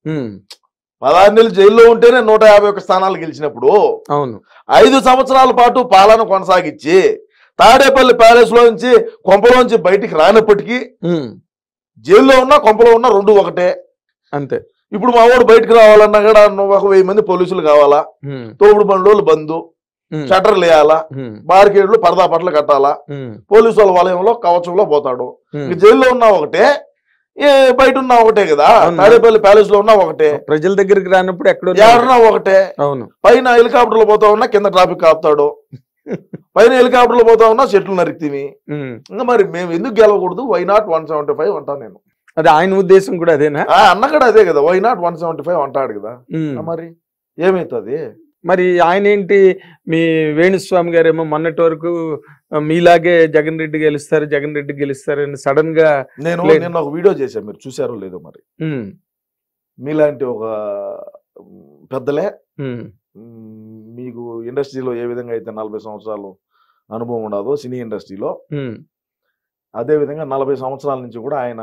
16 నెలలు జైల్లో ఉంటేనే 151 స్థానాలు గెలిచినప్పుడు అవును 5 సంవత్సరాల పాటు పాలన కొనసాగించి తాడేపల్లి ప్యాలెస్ లో నుంచి కొంపలోంచి బయటికి రానప్పటికీ జైల్లో ఉన్నా కొంపలో ఉన్నా రెండు ఒకటే అంతే. ఇప్పుడు మా వాడు బయటకు రావాలన్నా కూడా నువ్వు 1000 మంది పోలీసులు కావాలా, తోపుడు బండ్లు బంధు, షట్టర్లు వేయాలా, బార్కేడ్లు పరదా పట్ల కట్టాలా, పోలీసు వాళ్ళ వలయంలో కవచంలో పోతాడు. జైల్లో ఉన్నా ఒకటే, బయట ఉన్నా ఒకటే కదా. తాడేపల్లి ప్యాలెస్ లో ఉన్నా ఒకటే, ప్రజల దగ్గరికి రానప్పుడు ఎక్కడున్నా ఒకటే. అవును, పైన హెలికాప్టర్లు పోతా ఉన్నా కింద ట్రాఫిక్ ఆపుతాడు, పైన హెలికాప్టర్లు పోతా ఉన్నా చెట్లు నరికితివి. ఇంకా మరి మేము ఎందుకు గెలవకూడదు? వై నాట్ 175 అంటాను నేను. అది ఆయన ఉద్దేశం కూడా అదేనా? అన్న కూడా అదే కదా, వై నాట్ 175 అంటాడు కదా. మరి ఏమైతుంది? మరి ఆయన ఏంటి, మీ వేణుస్వామి గారేమో మొన్నటి వరకు మీలాగే జగన్ రెడ్డి గెలుస్తారని సడన్ గా నేను ఒక వీడియో చేశాను, మీరు చూసారో లేదో మరి. మీలాంటి ఒక పెద్దలే మీకు ఇండస్ట్రీలో ఏ విధంగా అయితే 40 సంవత్సరాలు అనుభవం ఉండదో సినీ ఇండస్ట్రీలో, అదే విధంగా 40 సంవత్సరాల నుంచి కూడా ఆయన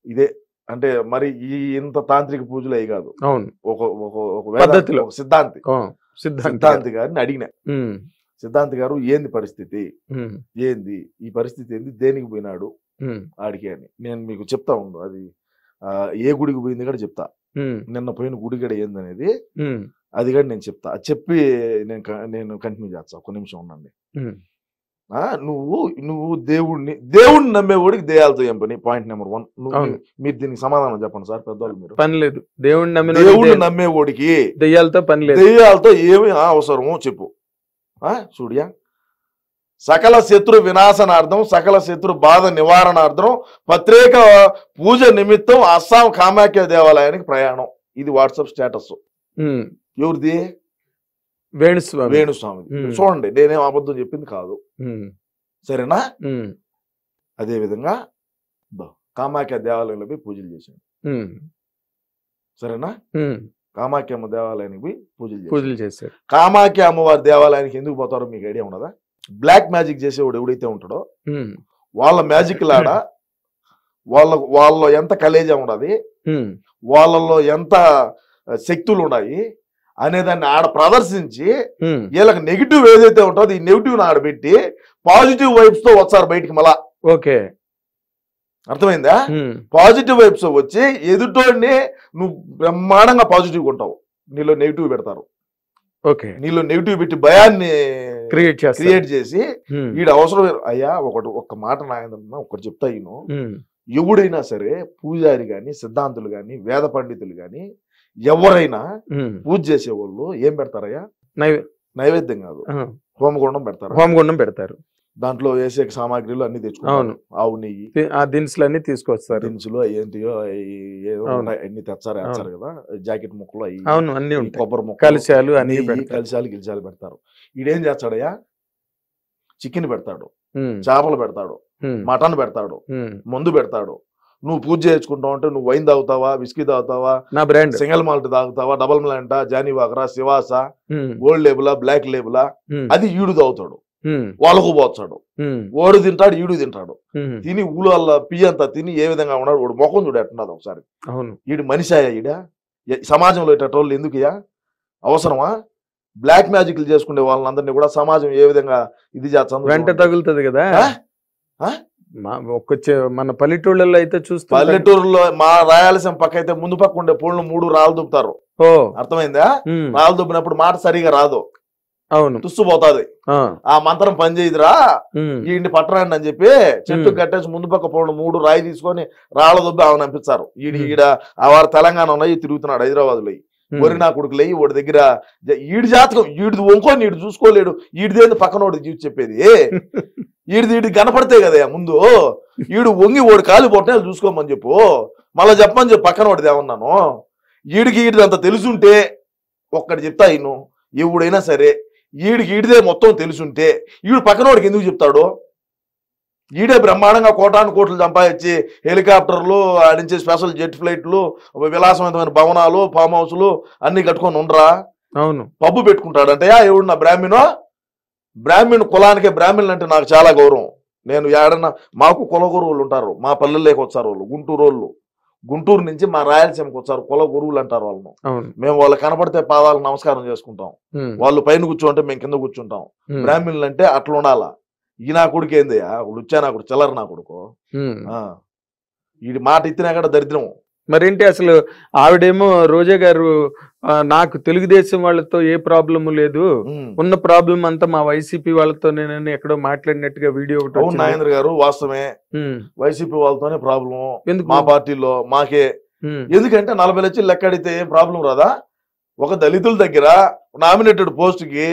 ఇదే అంటే మరి ఈ ఇంత తాంత్రిక పూజలు అయి కాదు. అవును, ఒక సిద్ధాంతి గారిని అడిగిన, సిద్ధాంతి గారు ఏంది పరిస్థితి, ఏంది ఈ పరిస్థితి, ఏంది దేనికి పోయినాడు ఆడికి అని నేను మీకు చెప్తా ఉండు. అది ఏ గుడికి పోయింది కూడా చెప్తా, నిన్న పోయిన గుడి కూడా ఏందనేది అది కూడా నేను చెప్తా. అది చెప్పి నేను కంటిన్యూ చేస్తా. ఒక నిమిషం ఉండండి. నువ్వు దేవుడిని నమ్మేవాడికి దెయ్యాలతో ఏం పని? Point number 1. మీరు దీనికి సమాధానం చెప్పండి సార్ పెద్దవాళ్ళు. మీరు పని లేదు, దేవుడిని నమ్మేవాడికి దెయ్యాలతో పని లేదు, దెయ్యాలతో ఏమి అవసరమో చెప్పు. చూడియా, సకల శత్రు వినాశనార్థం, సకల శత్రు బాధ నివారణార్థం ప్రత్యేక పూజ నిమిత్తం అస్సాం కామాఖ్య దేవాలయానికి ప్రయాణం. ఇది వాట్సాప్ స్టేటస్. ఎవరిది? వేణుస్వామి. చూడండి, నేనేం అబద్ధం చెప్పింది కాదు, సరేనా? అదే విధంగా కామాఖ్య దేవాలయంలో పోయి పూజలు చేశాడు, సరేనా? కామాఖ్య అమ్మ దేవాలయానికి పోయి పూజలు చేశాడు. కామాఖ్య అమ్మవారి దేవాలయానికి ఎందుకు పోతారో మీకు ఐడియా ఉన్నదా? బ్లాక్ మ్యాజిక్ చేసేవాడు ఎవడైతే ఉంటాడో వాళ్ళ మ్యాజిక్ లాడ వాళ్ళ ఎంత కలేజా ఉండదు, వాళ్ళలో ఎంత శక్తులు ఉన్నాయి అనేదాన్ని ఆడ ప్రదర్శించి వీళ్ళకి నెగిటివ్ ఏదైతే ఉంటుందో ఈ నెగిటివ్ ఆడబెట్టి పాజిటివ్ వైబ్స్ తో వచ్చారు బయటికి. మళ్ళా ఓకే, అర్థమైందా? పాజిటివ్ వైబ్స్ వచ్చి ఎదుటోడిని నువ్వు బ్రహ్మాండంగా పాజిటివ్ ఉంటావు, నీలో నెగిటివ్ పెడతారు. ఓకే, నీలో నెగిటివ్ పెట్టి భయాన్ని క్రియేట్ చేసి వీడు అవసరం. అయ్యా ఒక్క మాట నాయన ఒకటి చెప్తా, ఈయన ఎవడైనా సరే పూజారి గాని, సిద్ధాంతులు గాని, వేద పండితులు గాని ఎవరైనా పూజ చేసేవాళ్ళు ఏం పెడతారయ్యా? నైవేద్యం కాదు, హోమగుండం పెడతారు. దాంట్లో వేసే సామాగ్రిలు అన్ని తెచ్చుకుంటారు. ఆవు నెయ్యి, దినుసులు అన్ని తీసుకొస్తారు. దినుసులు ఏంటియో అన్ని తెచ్చారు కదా, జాకెట్ ముక్కలు అవి, అన్ని కొబ్బరి ముక్క, కలిశాలు గిలిచాలు పెడతారు. ఈడేం చేస్తాడయ్యా? చికెన్ పెడతాడు, చేపలు పెడతాడు, మటన్ పెడతాడు, మందు పెడతాడు. నువ్వు పూజ చేసుకుంటావు అంటే నువ్వు వైన్ తాగుతావా, విస్కీ తాగుతావా, నా బ్రాండ్ సింగల్ మాల్ట్ తాగుతావా, డబల్ మాల్టా, జానీ వాకరా, శివాస, గోల్డ్ లేబులా, బ్లాక్ లేబులా, అది ఈడు తాగుతాడు, వాళ్ళకు పోతాడు, ఓడు తింటాడు, ఈడు తింటాడు. తిని ఊళ్ళ పియ్యంతా తిని ఏ విధంగా ఉన్నాడు, వాడు ముఖం చూడు ఎట్టున్నది ఒకసారి. ఈడు మనిషి అయ్యా? ఈడ సమాజంలో ఇట్టోళ్ళు ఎందుకుయా? అవసరమా? బ్లాక్ మ్యాజిక్లు చేసుకునే వాళ్ళందరినీ కూడా సమాజం ఏ విధంగా ఇది చేస్తాం, వెంట తగులుతుంది కదా. మన పల్లెటూళ్ళలో అయితే చూస్తే, పల్లెటూరులో మా రాయలసీమ పక్క అయితే ముందు పక్క ఉండే పూలను 3 రాళ్ళు దుబ్బుతారు. అర్థమైందా? రాళ్ళు దుబ్బినప్పుడు మాట సరిగా రాదు, అవును, తుస్సుపోతాది. ఆ మంత్రం పని చేయదురా, ఈ పట్టరండి అని చెప్పి చెట్టు కట్టేసి ముందు పక్క పూలను 3 రాయి తీసుకొని రాళ్ళ దుబ్బి ఆమెను పంపిస్తారు. ఈడ వారు తెలంగాణ ఉన్నాయి తిరుగుతున్నాడు హైదరాబాద్ లో. వరి నా కొడుకులే వాడి దగ్గర ఈడి జాతకం, ఈడిది వంకొని ఈడు చూసుకోలేడు, ఈడిదేంది పక్కనోడు చూసి చెప్పేది, ఈడిది కనపడితే కదా ముందు ఈడు వంగి ఓడి కాలు పొట్టాలు చూసుకోమని చెప్పు, మళ్ళీ చెప్పమని చెప్పి పక్కనోడిది ఏమన్నాను. ఈడిది అంత తెలుసుంటే ఒక్కటి చెప్తా, ఈయన ఎవడైనా సరే ఈడిదే మొత్తం తెలుసుంటే ఈడు పక్కనోడికి ఎందుకు చెప్తాడు? ఈడే బ్రహ్మాండంగా కోట్లు సంపాదించి హెలికాప్టర్లు ఆడించే స్పెషల్ జెట్ ఫ్లైట్లు, విలాసవంతమైన భవనాలు, ఫామ్ హౌస్లు అన్ని కట్టుకొని ఉండరా? అవును, పబ్బు పెట్టుకుంటాడంటే ఎవడు నా బ్రాహ్మణ్ కులానికే బ్రాహ్మణులు అంటే నాకు చాలా గౌరవం. నేను ఏడన్నా మాకు కుల గురువులు ఉంటారు, మా పల్లెల్లోకి వచ్చారు వాళ్ళు, గుంటూరు వాళ్ళు, గుంటూరు నుంచి మా రాయలసీమకు వచ్చారు, కుల గురువులు అంటారు వాళ్ళను. మేము వాళ్ళు కనపడితే పాదాలకు నమస్కారం చేసుకుంటాం, వాళ్ళు పైన కూర్చోంటే మేము కింద కూర్చుంటాం. బ్రాహ్మణులు అంటే అట్లా ఉండాలా. ఈ నా కొడుకు ఏందయ్యా, వచ్చా నా కొడుకు చిల్లర నా కొడుకు, ఈ మాట ఇచ్చినా కూడా దరిద్రం. మరేంటి అసలు ఆవిడేమో రోజా గారు నాకు తెలుగుదేశం వాళ్ళతో ఏ ప్రాబ్లము లేదు, ఉన్న ప్రాబ్లం అంతా మా వైసీపీ వాళ్ళతో నేను ఎక్కడో మాట్లాడినట్టుగా వీడియో ఒకటి. నాగేంద్ర గారు వాస్తవమే, వైసీపీ వాళ్ళతోనే ప్రాబ్లం మా పార్టీలో మాకే. ఎందుకంటే 40 లక్షలు లెక్క అడిగితే ఏం ప్రాబ్లం రాదా? ఒక దళితుల దగ్గర నామినేటెడ్ పోస్ట్ కి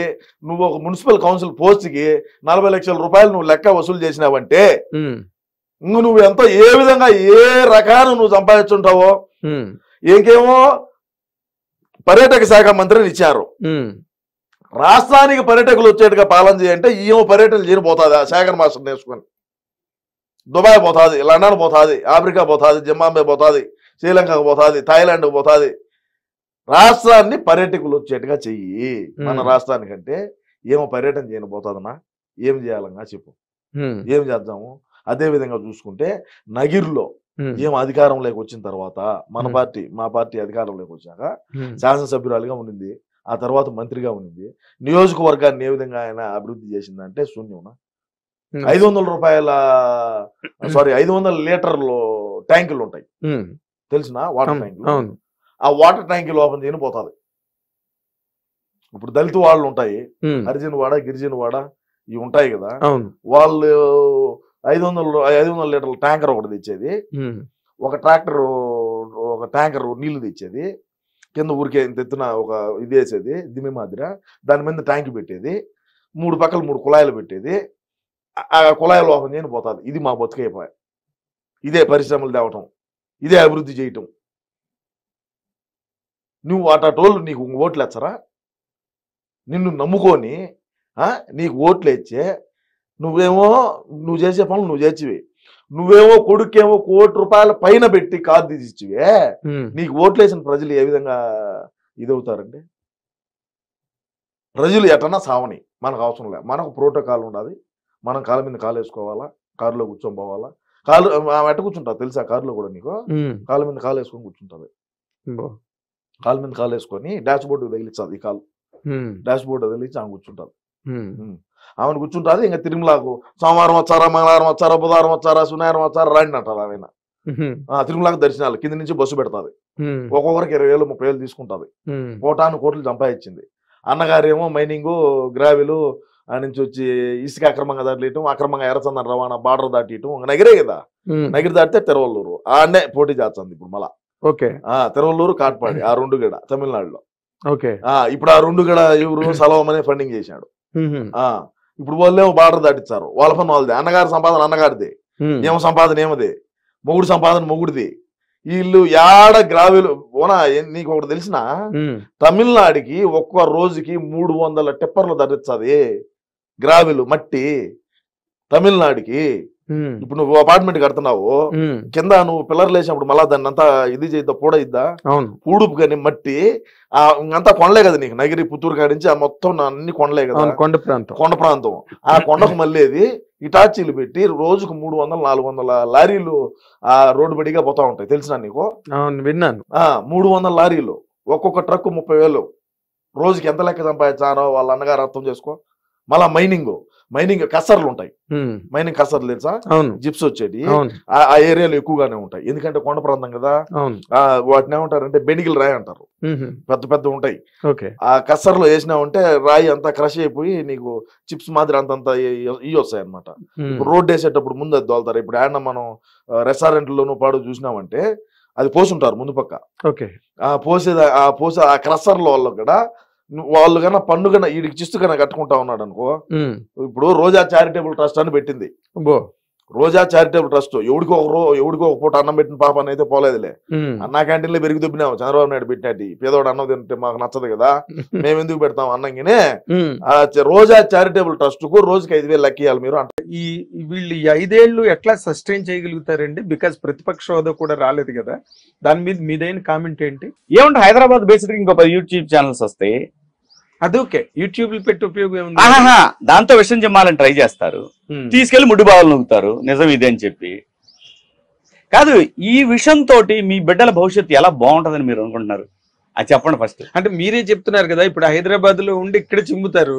నువ్వు ఒక మున్సిపల్ కౌన్సిల్ పోస్ట్ కి 40 లక్షల రూపాయలు నువ్వు లెక్క వసూలు చేసినావంటే నువ్వు ఎంతో ఏ విధంగా ఏ రకాన నువ్వు సంపాదించుంటావో. ఇంకేమో పర్యాటక శాఖ మంత్రిని ఇచ్చారు, రాష్ట్రానికి పర్యాటకులు వచ్చేట్టుగా పాలన చేయంటే ఈమె పర్యటన చేరిపోతుంది. ఆ శేఖర్ మాస్టర్ నేర్చుకొని దుబాయ్ పోతుంది, లండన్ పోతుంది, ఆఫ్రికా పోతుంది, జింబాబే పోతుంది, శ్రీలంకకు పోతుంది, థాయిలాండ్కి పోతుంది. రాష్ట్రాన్ని పర్యాటకులు వచ్చేట్టుగా చెయ్యి. మన రాష్ట్రానికంటే ఏమో పర్యటన చేయకపోతుందన్నా, ఏం చేయాలన్నా చెప్పు, ఏం చేద్దాము. అదే విధంగా చూసుకుంటే నగిరిలో ఏం అధికారంలోకి వచ్చిన తర్వాత మా పార్టీ అధికారంలోకి వచ్చాక శాసనసభ్యురాలుగా ఉండింది, ఆ తర్వాత మంత్రిగా ఉండింది. నియోజకవర్గాన్ని ఏ విధంగా ఆయన అభివృద్ధి చేసిందంటే శూన్యం. 500 లీటర్లు ట్యాంకులు ఉంటాయి తెలిసిన, వాటర్ ట్యాంకులు. ఆ వాటర్ ట్యాంకులు ఓపెన్ చేయని పోతుంది. ఇప్పుడు దళిత వాళ్ళు ఉంటాయి, హరిజన్ వాడ గిరిజన వాడ ఇవి ఉంటాయి కదా, వాళ్ళు 500 లీటర్ల ట్యాంకర్ ఒకటి తెచ్చేది, ఒక ట్రాక్టర్ ఒక ట్యాంకర్ నీళ్లు తెచ్చేది, కింద ఊరికే తెత్తున ఒక ఇది వేసేది దిమ్మి మాదిర, దాని మీద ట్యాంక్ పెట్టేది, 3 పక్కల 3 కుళాయిలు పెట్టేది. ఆ కుళాయిలు ఓపెన్ చేయని పోతుంది. ఇది మా బతుకైపోయా. ఇదే పరిశ్రమలు తేవటం, ఇదే అభివృద్ధి చేయటం. నువ్వు అటోళ్ళు నీకు ఓట్లు ఎచ్చరా? నిన్ను నమ్ముకొని నీకు ఓట్లు ఇచ్చే నువ్వు చేసే పనులు నువ్వు చేసివి. నువ్వేమో కొడుకేమో ₹1 కోటి పైన పెట్టి కారు తీసిచ్చివే, నీకు ఓట్లు వేసిన ప్రజలు ఏ విధంగా ఇదవుతారండి? ప్రజలు ఎటన్నా సావని, మనకు అవసరం లేదు. మనకు ప్రోటోకాల్ ఉండాలి. మనం కాళ్ళ మీద కాలు వేసుకోవాలా, కారులో కూర్చొని పోవాలా. కాళ్ళు ఎట్ట కూర్చుంటా తెలుసా? కారులో కూడా నీకు కాళ్ళ మీద కాలు వేసుకొని కూర్చుంటుంది. కాళ్ళ మీద కాలు వేసుకొని డాష్ బోర్డు తగిలించాలి. ఈ కాలు డాష్ బోర్డు తగిలించి ఆమె కూర్చుంటుంది. ఆమెను కూర్చుంటుంది. ఇంకా తిరుమలకు సోమవారం వచ్చారా, మంగళవారం వచ్చారా, బుధవారం వచ్చారా, శనివారం వచ్చారా రాండి అంటారు. ఆమె తిరుమలకు దర్శనాలు కింద నుంచి బస్సు పెడతాది. ఒక్కొక్కరికి 20,000 30,000 తీసుకుంటది. కోట్లు సంపాదించింది. అన్నగారేమో మైనింగ్ గ్రావెలు ఆ నుంచి వచ్చి ఇసుక అక్రమంగా దాటియటం, అక్రమంగా ఎర్రచందన రవాణా, బార్డర్ దాటియటం. నగిరే కదా, నగిరి దాటితే తిరువల్లూరు ఆడనే పోటీ చేస్తుంది ఇప్పుడు మళ్ళా. తిరువల్లూరు కాట్పాడి ఆ 2 గడ తమిళనాడులో. ఇప్పుడు ఆ 2 గడ ఎవరు సలవమనే ఫండింగ్ చేశాడు. ఇప్పుడు వాళ్ళేమో బార్డర్ దాటిస్తారు. వాళ్ళ పని వాళ్ళదే, అన్నగారి సంపాదన అన్నగారిదే, ఏమో సంపాదన ఏమదే, మొగుడు సంపాదన మొగుడిది. వీళ్ళు యాడ గ్రావెలు ఓనా. నీకు ఒకటి తెలిసిన, తమిళనాడుకి ఒక్క రోజుకి 300 టిప్పర్లు ధరించది గ్రావెలు మట్టి తమిళనాడుకి. ఇప్పుడు నువ్వు అపార్ట్మెంట్ కడుతున్నావు, కింద నువ్వు పిల్లర్లు వేసినప్పుడు మళ్ళా దాన్ని అంతా ఇది చేద్దా, పూడ ఇద్దా, పూడుపు కానీ మట్టి అంతా కొండలే కదా నీకు. నగిరి పుత్తూరు కాడించి ఆ మొత్తం అన్ని కొండలే కదా, కొండ ప్రాంతం. ఆ కొండకు మళ్ళీ ఇటాచీలు పెట్టి రోజుకు 300-400 లారీలు ఆ రోడ్డు బడిగా పోతా ఉంటాయి. తెలిసిన నీకు? విన్నాను. 300 లారీలు, ఒక్కొక్క ట్రక్ 30,000. రోజుకి ఎంత లెక్క సంపాదించారో వాళ్ళ అన్నగారు అర్థం చేసుకో. మళ్ళా మైనింగ్ కసర్లు ఉంటాయి. మైనింగ్ కసర్లు తెలుసా? జిప్స్ వచ్చేది ఆ ఏరియాలో ఎక్కువగానే ఉంటాయి. ఎందుకంటే కొండ ప్రాంతం కదా. వాటిని ఏమంటారంటే బెనిగిల్ రాయి అంటారు. పెద్ద పెద్ద ఉంటాయి. ఆ కసర్లో వేసినావంటే రాయి అంతా క్రష్ అయిపోయి నీకు చిప్స్ మాదిరి అంతంత ఇవి వస్తాయి అనమాట. రోడ్డు వేసేటప్పుడు ముందు అది దోలుతారు. ఇప్పుడు ఏమన్నా మనం రెస్టారెంట్లోనూ పాడు చూసినామంటే అది పోసుంటారు ముందు పక్క. పోసే ఆ క్రషర్ల వల్ల కూడా వాళ్ళు కన్నా పన్ను కన్నా వీడికి చిస్తు కన్నా కట్టుకుంటా ఉన్నాడు అనుకో. ఇప్పుడు రోజా చారిటబుల్ ట్రస్ట్ అని పెట్టింది. రోజా చారిటబుల్ ట్రస్ట్ ఎవడికో ఒక పూట అన్నం పెట్టిన పాప అయితే పోలేదులే. అన్నా క్యాంటీన్ లో పెరిగి దుబ్బినాము చంద్రబాబు నాయుడు పెట్టినట్టు. పేదోడు అన్నం తింటే మాకు నచ్చదు కదా, మేము ఎందుకు పెడతాం అన్నంగానే. రోజా చారిటబుల్ ట్రస్ట్ కు రోజుకి 5,000 లెక్కియాలి మీరు అంటే. వీళ్ళు 5 ఏళ్ళు ఎట్లా సస్టైన్ చేయగలుగుతారండి? బికాస్ ప్రతిపక్ష హోదా కూడా రాలేదు కదా. దాని మీద మీదైన కామెంట్ ఏంటి? ఏమంటే హైదరాబాద్ బేస్డ్ ఇంకో 10 యూట్యూబ్ ఛానల్స్ వస్తాయి. అదొకే యూట్యూబ్ పెట్టి ఉపయోగం. దాంతో విషయం చెప్పాలని ట్రై చేస్తారు, తీసుకెళ్లి ముడ్డు బావలు నొక్కుతారు నిజం ఇదే అని చెప్పి. కాదు, ఈ విషయంతో మీ బిడ్డల భవిష్యత్తు ఎలా బాగుంటుందని మీరు అనుకుంటున్నారు? అది చెప్పండి ఫస్ట్. అంటే మీరే చెప్తున్నారు కదా, ఇప్పుడు హైదరాబాద్ లో ఉండి ఇక్కడ చిమ్ముతారు,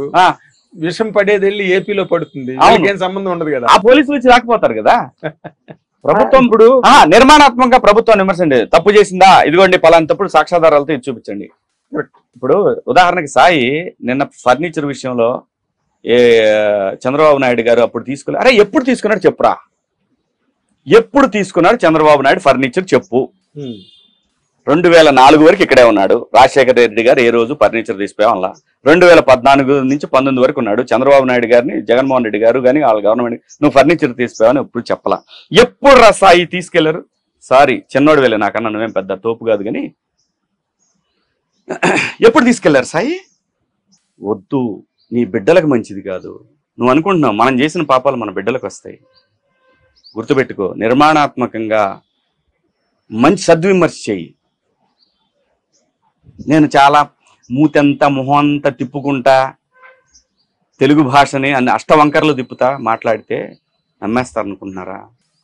విషం పడేది వెళ్ళి ఏపీలో పడుతుంది, ఏం సంబంధం ఉండదు కదా. ఆ పోలీసులు వచ్చి రాకపోతారు కదా. ప్రభుత్వం ఇప్పుడు నిర్మాణాత్మకంగా ప్రభుత్వం విమర్శండి, తప్పు చేసిందా, ఇదిగోండి పలానా తప్పుడు సాక్ష్యాధారాలతో ఇది చూపించండి. ఇప్పుడు ఉదాహరణకి సాయి నిన్న ఫర్నిచర్ విషయంలో చంద్రబాబు నాయుడు గారు అప్పుడు తీసుకున్నారు. అరే ఎప్పుడు తీసుకున్నాడు చెప్పురా, ఎప్పుడు తీసుకున్నాడు చంద్రబాబు నాయుడు ఫర్నిచర్ చెప్పు. 2004 వరకు ఇక్కడే ఉన్నాడు. రాజశేఖర రెడ్డి గారు ఏ రోజు ఫర్నిచర్ తీసిపోయాం అలా. 2014 నుంచి 19 వరకు ఉన్నాడు. చంద్రబాబు నాయుడు గారిని జగన్మోహన్ రెడ్డి గారు కానీ వాళ్ళ గవర్నమెంట్ నువ్వు ఫర్నిచర్ తీసిపోయావని ఎప్పుడు చెప్పలా. ఎప్పుడు రా సాయి తీసుకెళ్లారు? సారీ చిన్నోడు వెళ్ళే, నాకన్నా నువ్వేం పెద్ద తోపు కాదు కానీ ఎప్పుడు తీసుకెళ్లారు సాయి? వద్దు, నీ బిడ్డలకు మంచిది కాదు. నువ్వు అనుకుంటున్నావు మనం చేసిన పాపాలు మన బిడ్డలకు వస్తాయి. గుర్తుపెట్టుకో, నిర్మాణాత్మకంగా మంచి సద్విమర్శ చెయ్యి. నేను చాలా మూతంతా మొహంతా తిప్పుకుంటా తెలుగు భాషని అన్ని అష్టవంకర్లు తిప్పుతా మాట్లాడితే నమ్మేస్తారు అనుకుంటున్నారా?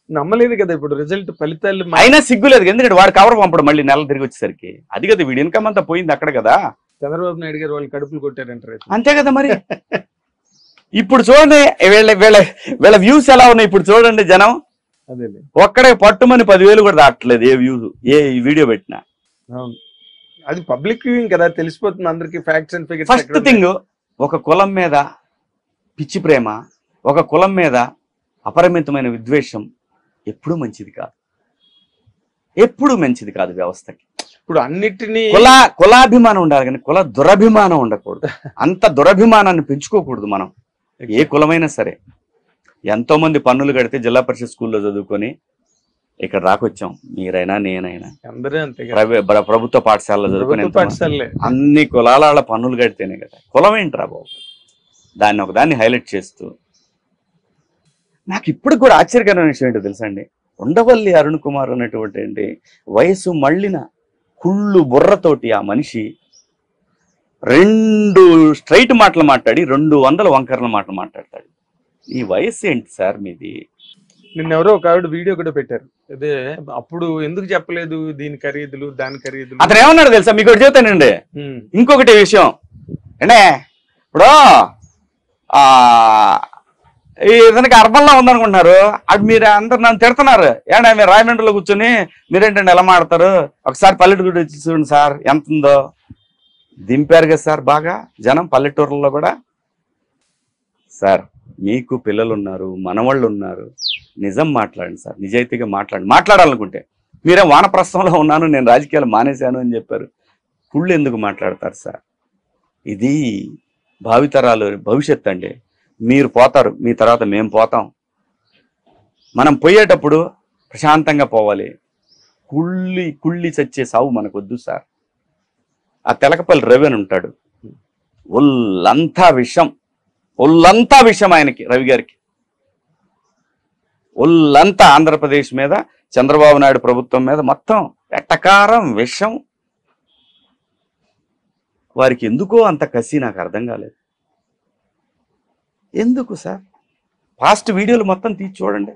నమ్మలేదు కదా. ఇప్పుడు రిజల్ట్ ఫలితాలు అయినా సిగ్గులేదు, ఎందుకంటే వాడు కవర్ పంపడు మళ్ళీ నెల తిరిగి వచ్చేసరికి. అది కదా వీడి ఇన్కమ్ అంతా పోయింది అక్కడ కదా. చంద్రబాబు నాయుడు గారు వాళ్ళు కడుపులు కొట్టారంటారు, అంతే కదా మరి. ఇప్పుడు చూడండి వీళ్ళ వ్యూస్ ఎలా ఉన్నాయి ఇప్పుడు చూడండి. జనం అదే ఒక్కడే పట్టుమని 10,000 కూడా దాటలేదు ఏ వ్యూస్, ఏ వీడియో పెట్టినా. అది పబ్లిక్ వ్యూయింగ్ కదా, తెలిసిపోతుంది అందరికి facts and figures. First thing, ఒక కులం మీద పిచ్చి ప్రేమ, ఒక కులం మీద అపరిమితమైన విద్వేషం ఎప్పుడూ మంచిది కాదు, ఎప్పుడూ మంచిది కాదు వ్యవస్థకి. ఇప్పుడు అన్నిటినీ కులాభిమానం ఉండాలి కానీ కుల దురభిమానం ఉండకూడదు. అంత దురభిమానాన్ని పెంచుకోకూడదు మనం. ఏ కులమైనా సరే. ఎంతో మంది పన్నులు కడితే జిల్లా పరిషత్ స్కూల్లో చదువుకొని ఇక్కడ రాకొచ్చాం. మీరైనా నేనైనా అందరూ అంతే. ప్రభుత్వ పాఠశాలలో చదువుకొని అన్ని కులాల పన్నులు కడితేనే కదా. కులం ఏంట్రా బాబు? దాన్ని ఒకదాన్ని హైలైట్ చేస్తూ నాకు ఇప్పుడు కూడా ఆశ్చర్యకరమైన విషయం ఏంటో తెలుసా అండి, ఉండవల్లి అరుణ్ కుమార్ అనేటువంటి వయసు మళ్ళిన కుళ్ళు బుర్రతోటి ఆ మనిషి 2 స్ట్రైట్ మాటలు మాట్లాడి 200 వంకరల మాటలు మాట్లాడతాడు. ఈ వయసు ఏంటి సార్ మీది? నిన్నెవరో ఒక ఆవిడ వీడియో కూడా పెట్టారు, అదే అప్పుడు ఎందుకు చెప్పలేదు దీని ఖరీదులు దాని ఖరీదులు. అతను ఏమన్నాడు తెలుసా, మీకు ఒకటి చెప్తానండి. ఇంకొకటి విషయం అంటే ఇప్పుడు ఇతనికి అర్బన్లో ఉందనుకుంటున్నారు. అది మీరు అందరు నన్ను తిడుతున్నారు, ఏంటంటే మీరు రాయమండ్రిలో కూర్చొని మీరేంటండి ఎలా మాడతారు, ఒకసారి పల్లెటూరు వచ్చి చూడండి సార్ ఎంత ఉందో. దింపారు కదా సార్ బాగా జనం పల్లెటూరులో కూడా. సార్ మీకు పిల్లలు ఉన్నారు, మనవాళ్ళు ఉన్నారు, నిజం మాట్లాడండి సార్, నిజాయితీగా మాట్లాడాలనుకుంటే. మీరే వానప్రస్థంలో ఉన్నాను, నేను రాజకీయాలు మానేశాను అని చెప్పారు. కుళ్ళు ఎందుకు మాట్లాడతారు సార్? ఇది భావితరాలు భవిష్యత్తు అండి. మీరు పోతారు, మీ తర్వాత మేము పోతాం. మనం పోయేటప్పుడు ప్రశాంతంగా పోవాలి. కుళ్ళి చచ్చే సావు మనకొద్దు సార్. ఆ తెలకపల్లి రవి అని ఉంటాడు, ఒళ్ళంతా విషం ఆయనకి, రవి గారికి ఒళ్ళంతా ఆంధ్రప్రదేశ్ మీద, చంద్రబాబు నాయుడు ప్రభుత్వం మీద మొత్తం ఎట్టకారం విషం. వారికి ఎందుకో అంత కసి నాకు అర్థం కాలేదు. ఎందుకు సార్? పాస్ట్ వీడియోలు మొత్తం తీసి చూడండి,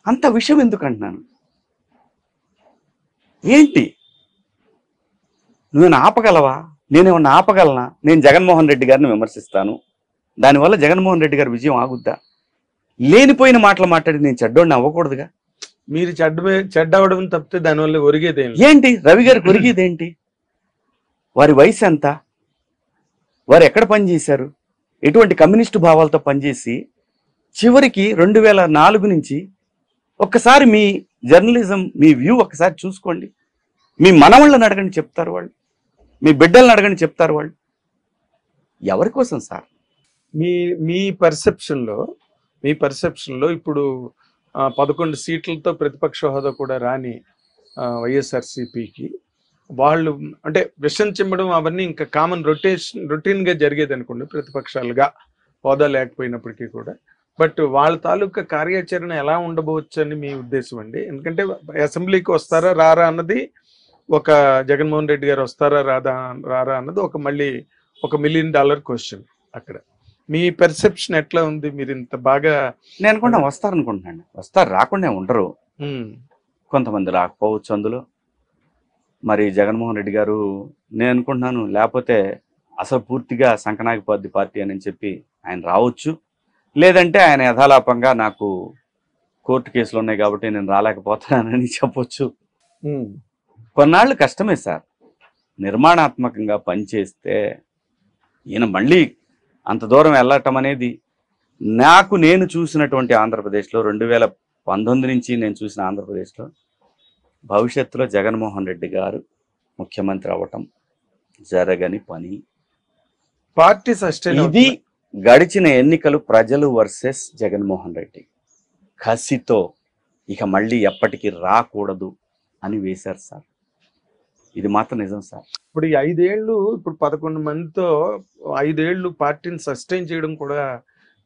అంత విషయం ఎందుకు అంటున్నాను. ఏంటి నువ్వేనా ఆపగలవా? నేనేమన్నా ఆపగలనా? నేను జగన్మోహన్ రెడ్డి గారిని విమర్శిస్తాను, దానివల్ల జగన్మోహన్ రెడ్డి గారి విజయం ఆగుద్దా? లేనిపోయిన మాటలు మాట్లాడి నేను చెడ్డోడిని అవ్వకూడదుగా. మీరు చెడ్డవడం తప్పితే దానివల్ల ఒరిగేది ఏంటి? రవి గారికి ఒరిగేది ఏంటి? వారి వయసు ఎంత, వారు ఎక్కడ పనిచేశారు, ఎటువంటి కమ్యూనిస్టు భావాలతో పనిచేసి చివరికి 2004 నుంచి ఒక్కసారి మీ జర్నలిజం, మీ వ్యూ ఒక్కసారి చూసుకోండి. మీ మనవాళ్ళని అడగండి చెప్తారు వాళ్ళు, మీ బిడ్డలను అడగండి చెప్తారు వాళ్ళు. ఎవరి కోసం సార్? మీ పర్సెప్షన్లో ఇప్పుడు 11 సీట్లతో ప్రతిపక్ష హోదా కూడా రాని వైఎస్ఆర్సీపీకి వాళ్ళు అంటే విషం చిమ్మడం అవన్నీ ఇంకా కామన్ రొటీన్గా జరిగేది అనుకోండి ప్రతిపక్షాలుగా, హోదా లేకపోయినప్పటికీ కూడా. బట్ వాళ్ళ తాలూకా కార్యాచరణ ఎలా ఉండబోవచ్చు అని మీ ఉద్దేశం అండి? ఎందుకంటే అసెంబ్లీకి వస్తారా రారా అన్నది ఒక, జగన్మోహన్ రెడ్డి గారు వస్తారా రారా అన్నది ఒక, మళ్ళీ $1 మిలియన్ క్వశ్చన్ అక్కడ. మీ పెర్సెప్షన్ ఎట్లా ఉంది? మీరు ఇంత బాగా నేను అనుకుంటా వస్తారనుకుంటున్నాను. వస్తారు, రాకుండా ఉండరు. కొంతమంది రాకపోవచ్చు అందులో. మరి జగన్మోహన్ రెడ్డి గారు నేను అనుకుంటున్నాను లేకపోతే అసలు పూర్తిగా సంకనాగిపోద్ది పార్టీ అని చెప్పి ఆయన రావచ్చు. లేదంటే ఆయన యథాలాపంగా నాకు కోర్టు కేసులు ఉన్నాయి కాబట్టి నేను రాలేకపోతున్నానని చెప్పొచ్చు. కొన్నాళ్ళు కష్టమే సార్. నిర్మాణాత్మకంగా పనిచేస్తే ఈయన మళ్ళీ అంత దూరం వెళ్ళటం అనేది నేను చూసినటువంటి ఆంధ్రప్రదేశ్లో 2019 నుంచి నేను చూసిన ఆంధ్రప్రదేశ్లో భవిష్యత్తులో జగన్మోహన్ రెడ్డి గారు ముఖ్యమంత్రి అవ్వటం జరగని పని. పార్టీ సస్టైన్ ఇది గడిచిన ఎన్నికలు ప్రజలు వర్సెస్ జగన్మోహన్ రెడ్డి కసితో ఇక మళ్ళీ ఎప్పటికీ రాకూడదు అని వేశారు సార్. ఇది మాత్రం నిజం సార్. ఇప్పుడు ఈ 5 ఏళ్ళు ఇప్పుడు 11 మందితో 5 ఏళ్ళు పార్టీని సస్టైన్ చేయడం కూడా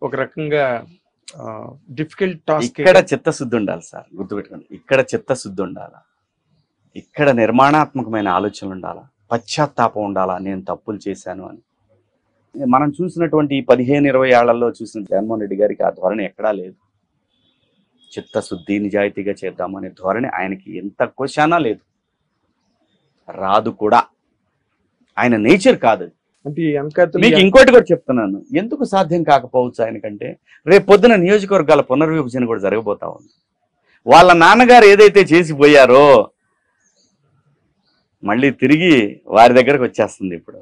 ఒక రకంగా డిఫికల్ట్ టాస్క్. ఇక్కడ చిత్తశుద్ధి ఉండాలి సార్, గుర్తుపెట్టుకోండి. ఇక్కడ చిత్తశుద్ధి ఉండాలా, ఇక్కడ నిర్మాణాత్మకమైన ఆలోచనలు ఉండాలా, పశ్చాత్తాపం ఉండాలా, నేను తప్పులు చేశాను అని. మనం చూసినటువంటి 15-20 ఏళ్లలో చూసిన జగన్మోహన్ రెడ్డి గారికి ఆ ధోరణి ఎక్కడా లేదు. చిత్తశుద్ధి నిజాయితీగా చేద్దామనే ధోరణి ఆయనకి ఎంత క్వశ్చనా లేదు, రాదు కూడా. ఆయన నేచర్ కాదు. మీకు ఇంకోటి కూడా చెప్తున్నాను, ఎందుకు సాధ్యం కాకపోవచ్చు ఆయనకంటే రేపు పొద్దున నియోజకవర్గాల పునర్విభజన కూడా జరగబోతా ఉంది. వాళ్ళ నాన్నగారు ఏదైతే చేసిపోయారో మళ్ళీ తిరిగి వారి దగ్గరకు వచ్చేస్తుంది. ఇప్పుడు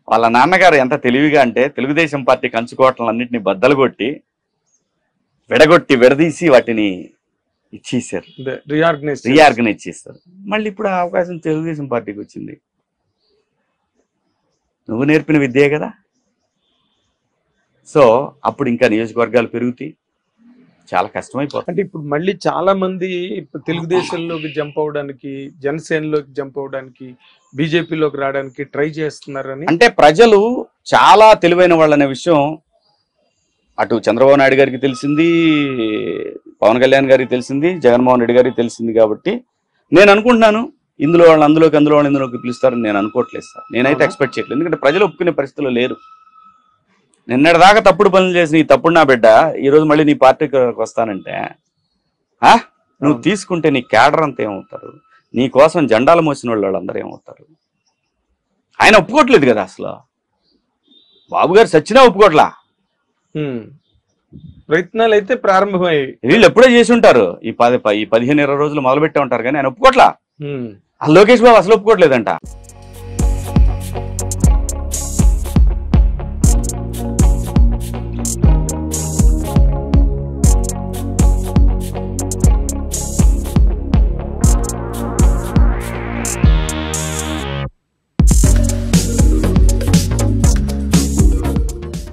వాళ్ళ నాన్నగారు ఎంత తెలివిగా అంటే తెలుగుదేశం పార్టీ కంచుకోవటలన్నింటినీ బద్దలు కొట్టి విడదీసి వాటిని ఇచ్చేసారు, రీఆర్గనైజ్ చేస్తారు. మళ్ళీ ఇప్పుడు ఆ అవకాశం తెలుగుదేశం పార్టీకి వచ్చింది. నువ్వు నేర్పిన విద్యే కదా. సో అప్పుడు ఇంకా నియోజకవర్గాలు పెరుగుతాయి, చాలా కష్టమైపోతుంది. అంటే ఇప్పుడు మళ్ళీ చాలా మంది తెలుగుదేశంలోకి జంప్ అవడానికి, జనసేనలోకి జంప్ అవడానికి, బీజేపీలోకి రావడానికి ట్రై చేస్తున్నారని. అంటే ప్రజలు చాలా తెలివైన వాళ్ళనే విషయం అటు చంద్రబాబు నాయుడు గారికి తెలిసింది, పవన్ కళ్యాణ్ గారికి తెలిసింది, జగన్మోహన్ రెడ్డి గారికి తెలిసింది. కాబట్టి నేను అనుకుంటున్నాను ఇందులో వాళ్ళు అందులోకి పిలుస్తారని నేను అనుకోవట్లేదు సార్. నేనైతే ఎక్స్పెక్ట్ చేయట్లేదు. ఎందుకంటే ప్రజలు ఒప్పుకునే పరిస్థితుల్లో లేరు. నిన్నటిదాకా తప్పుడు పనులు చేసి నీ తప్పుడు నా బిడ్డ ఈరోజు మళ్ళీ నీ పార్టీకి వస్తానంటే నువ్వు తీసుకుంటే నీ క్యాడర్ అంతా ఏమవుతారు, నీ కోసం జెండాలు మోసిన వాళ్ళందరూ ఏమవుతారు? ఆయన ఒప్పుకోవట్లేదు కదా అసలు. బాబు గారు సచ్చినా ఒప్పుకోట్లా. ప్రయత్నాలు అయితే ప్రారంభమయ్యాయి. వీళ్ళు ఎప్పుడో చేసి ఉంటారు, ఈ 15-20 రోజులు మొదలు పెట్టే ఉంటారు, కానీ ఆయన ఒప్పుకోట్లా. లోకేష్ బాబు అసలు ఒప్పుకోవట్లేదంట.